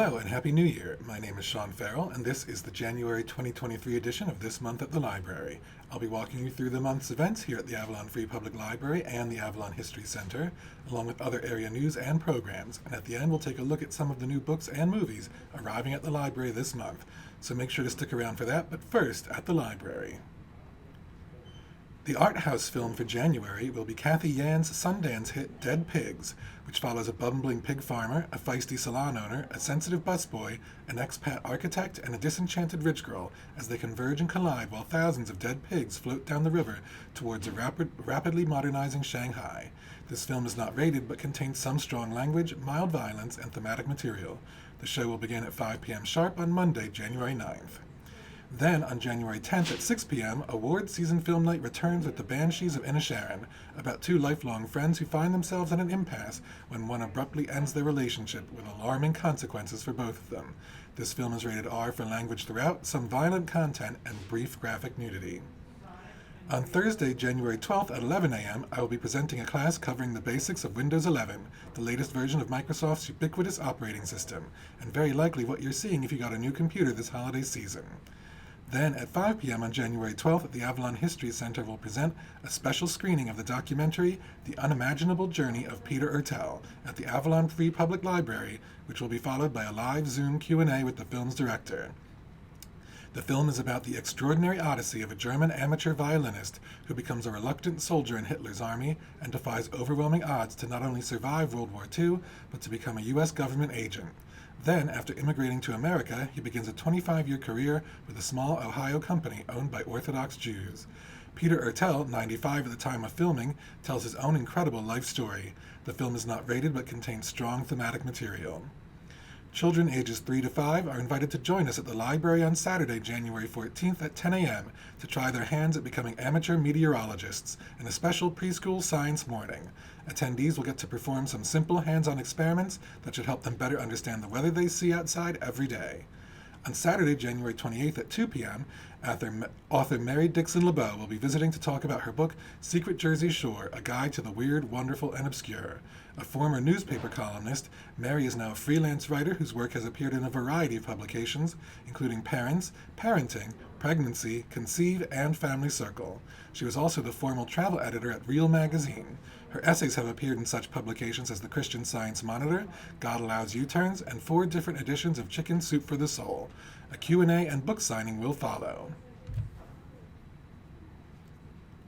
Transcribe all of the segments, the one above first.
Hello and Happy New Year. My name is Sean Farrell and this is the January 2023 edition of This Month at the Library. I'll be walking you through the month's events here at the Avalon Free Public Library and the Avalon History Center, along with other area news and programs, and at the end we'll take a look at some of the new books and movies arriving at the library this month, so make sure to stick around for that, but first, at the library. The art house film for January will be Kathy Yan's Sundance hit Dead Pigs, which follows a bumbling pig farmer, a feisty salon owner, a sensitive busboy, an expat architect, and a disenchanted rich girl as they converge and collide while thousands of dead pigs float down the river towards a rapidly modernizing Shanghai. This film is not rated but contains some strong language, mild violence, and thematic material. The show will begin at 5 p.m. sharp on Monday, January 9th. Then, on January 10th at 6 p.m., award season film night returns with The Banshees of Inisharan, about two lifelong friends who find themselves at an impasse when one abruptly ends their relationship, with alarming consequences for both of them. This film is rated R for language throughout, some violent content, and brief graphic nudity. On Thursday, January 12th at 11 a.m., I will be presenting a class covering the basics of Windows 11, the latest version of Microsoft's ubiquitous operating system, and very likely what you're seeing if you got a new computer this holiday season. Then, at 5 p.m. on January 12th, the Avalon History Center will present a special screening of the documentary The Unimaginable Journey of Peter Ertel at the Avalon Free Public Library, which will be followed by a live Zoom Q&A with the film's director. The film is about the extraordinary odyssey of a German amateur violinist who becomes a reluctant soldier in Hitler's army and defies overwhelming odds to not only survive World War II, but to become a U.S. government agent. Then, after immigrating to America, he begins a 25-year career with a small Ohio company owned by Orthodox Jews. Peter Ertel, 95 at the time of filming, tells his own incredible life story. The film is not rated but contains strong thematic material. Children ages 3 to 5 are invited to join us at the library on Saturday, January 14th at 10 a.m. to try their hands at becoming amateur meteorologists in a special preschool science morning. Attendees will get to perform some simple hands-on experiments that should help them better understand the weather they see outside every day. On Saturday, January 28th at 2 p.m., author Mary Dixon LeBeau will be visiting to talk about her book, Secret Jersey Shore, A Guide to the Weird, Wonderful, and Obscure. A former newspaper columnist, Mary is now a freelance writer whose work has appeared in a variety of publications, including Parents, Parenting, Pregnancy, Conceive, and Family Circle. She was also the formal travel editor at Real Magazine. Her essays have appeared in such publications as the Christian Science Monitor, God Allows U-Turns, and 4 different editions of Chicken Soup for the Soul. A Q&A and book signing will follow.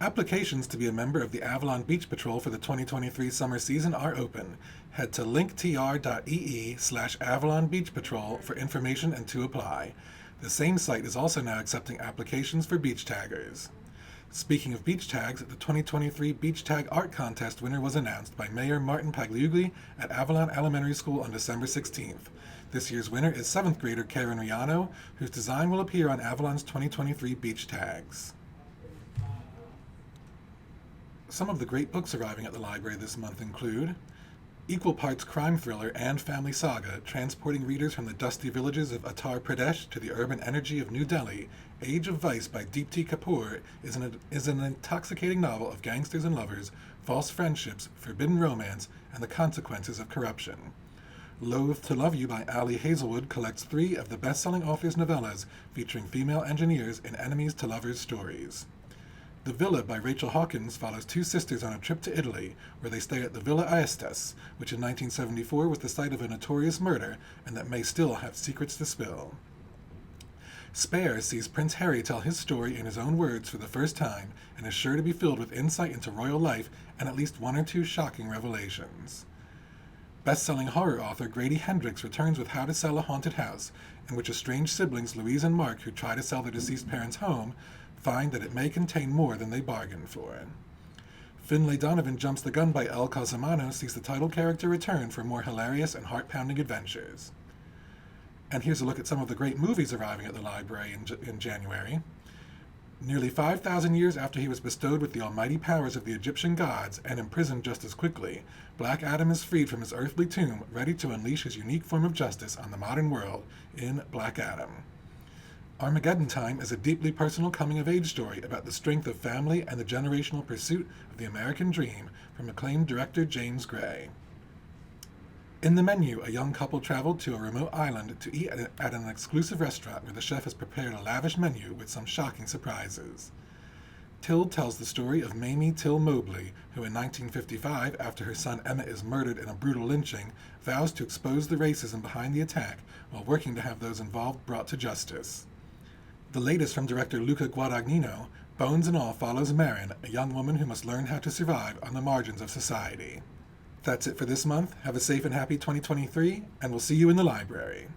Applications to be a member of the Avalon Beach Patrol for the 2023 summer season are open. Head to linktr.ee/Avalon Beach Patrol for information and to apply. The same site is also now accepting applications for beach taggers. Speaking of beach tags, the 2023 Beach Tag Art Contest winner was announced by Mayor Martin Pagliugli at Avalon Elementary School on December 16th. This year's winner is 7th grader Karen Riano, whose design will appear on Avalon's 2023 beach tags. Some of the great books arriving at the library this month include equal parts crime thriller and family saga, transporting readers from the dusty villages of Uttar Pradesh to the urban energy of New Delhi. Age of Vice by Deepti Kapoor is an intoxicating novel of gangsters and lovers, false friendships, forbidden romance, and the consequences of corruption. Loath to Love You by Ali Hazelwood collects 3 of the best-selling author's novellas featuring female engineers in enemies to lovers stories. The Villa by Rachel Hawkins follows 2 sisters on a trip to Italy, where they stay at the Villa Aestas, which in 1974 was the site of a notorious murder and that may still have secrets to spill. Spare sees Prince Harry tell his story in his own words for the first time and is sure to be filled with insight into royal life and at least 1 or 2 shocking revelations. Best-selling horror author Grady Hendrix returns with How to Sell a Haunted House, in which estranged siblings Louise and Mark, who try to sell their deceased parents' home, find that it may contain more than they bargained for. Finlay Donovan Jumps the Gun by El Cosimano sees the title character return for more hilarious and heart-pounding adventures. And here's a look at some of the great movies arriving at the library in January. Nearly 5,000 years after he was bestowed with the almighty powers of the Egyptian gods and imprisoned just as quickly, Black Adam is freed from his earthly tomb, ready to unleash his unique form of justice on the modern world in Black Adam. Armageddon Time is a deeply personal coming-of-age story about the strength of family and the generational pursuit of the American dream from acclaimed director James Gray. In the menu, a young couple traveled to a remote island to eat at an exclusive restaurant where the chef has prepared a lavish menu with some shocking surprises. Till tells the story of Mamie Till Mobley, who in 1955, after her son Emmett is murdered in a brutal lynching, vows to expose the racism behind the attack while working to have those involved brought to justice. The latest from director Luca Guadagnino, Bones and All follows Marin, a young woman who must learn how to survive on the margins of society. That's it for this month. Have a safe and happy 2023, and we'll see you in the library.